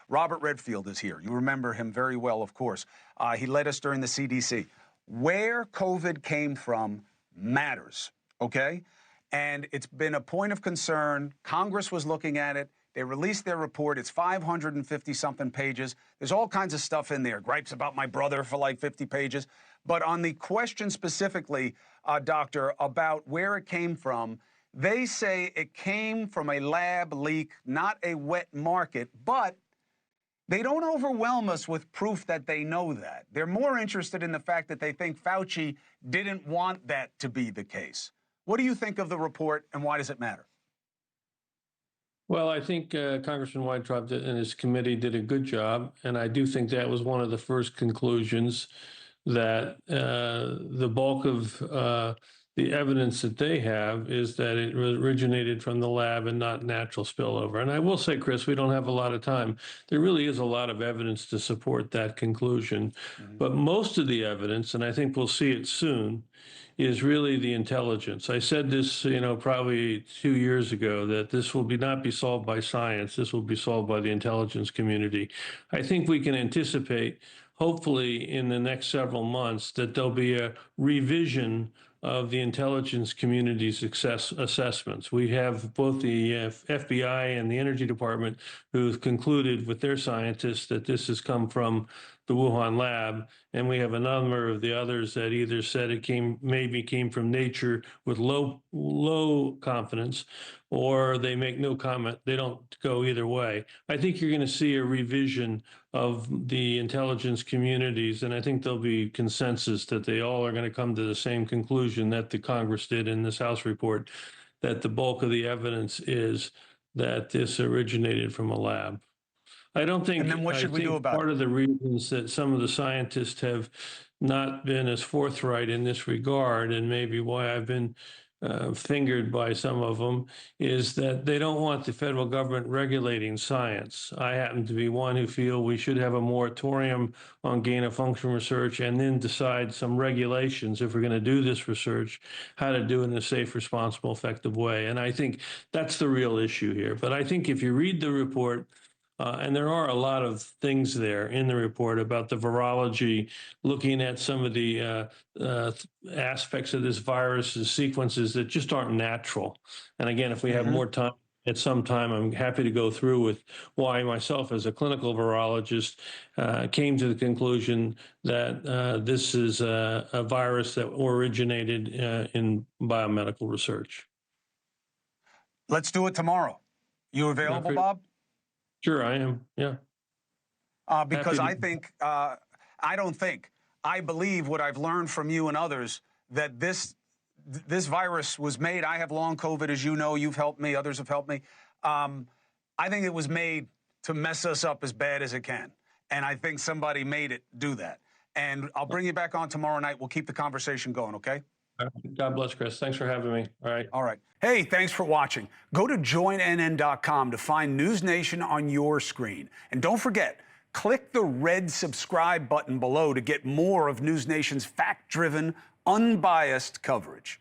Robert Redfield is here. You remember him very well, of course. He led us during the CDC. Where COVID came from matters, okay? And it's been a point of concern. Congress was looking at it. They released their report. It's 550-something pages. There's all kinds of stuff in there. Gripes about my brother for like 50 pages. But on the question specifically, Doctor, about where it came from, they say it came from a lab leak, not a wet market. But they don't overwhelm us with proof that they know that. They're more interested in the fact that they think Fauci didn't want that to be the case. What do you think of the report, and why does it matter? Well, I think Congressman Weintraub and his committee did a good job, and I do think that was one of the first conclusions, that the bulk of the evidence that they have is that it originated from the lab and not natural spillover. And I will say, Chris, we don't have a lot of time. There really is a lot of evidence to support that conclusion. But most of the evidence, and I think we'll see it soon, is really the intelligence. I said this, probably 2 years ago, that this will not be solved by science. This will be solved by the intelligence community. I think we can anticipate, hopefully in the next several months, that there'll be a revision of the intelligence community's assessments. We have both the FBI and the Energy Department who've concluded with their scientists that this has come from the Wuhan lab, and we have a number of the others that either said it maybe came from nature with low confidence, or they make no comment. They don't go either way. I think you're going to see a revision of the intelligence communities, and I think there'll be consensus that they all are going to come to the same conclusion that the Congress did in this House report, that the bulk of the evidence is that this originated from a lab. I don't think, and then what should we do about part of the reasons that some of the scientists have not been as forthright in this regard, and maybe why I've been fingered by some of them, is that they don't want the federal government regulating science. I happen to be one who feel we should have a moratorium on gain-of-function research and then decide some regulations, if we're going to do this research, how to do it in a safe, responsible, effective way. And I think that's the real issue here. But I think if you read the report, and there are a lot of things there in the report about the virology, looking at some of the aspects of this virus's sequences that just aren't natural. And again, if we have more time, at some time, I'm happy to go through with why myself, as a clinical virologist, came to the conclusion that this is a virus that originated in biomedical research. Let's do it tomorrow. You available, Bob? Sure, I am. Yeah. Because I believe what I've learned from you and others, that this virus was made. I have long COVID, as you know. You've helped me. Others have helped me. I think it was made to mess us up as bad as it can. And I think somebody made it do that. And I'll bring you back on tomorrow night. We'll keep the conversation going, okay? God bless, Chris. Thanks for having me. All right. All right. Hey, thanks for watching. Go to joinnn.com to find NewsNation on your screen. And don't forget, click the red subscribe button below to get more of NewsNation's fact-driven, unbiased coverage.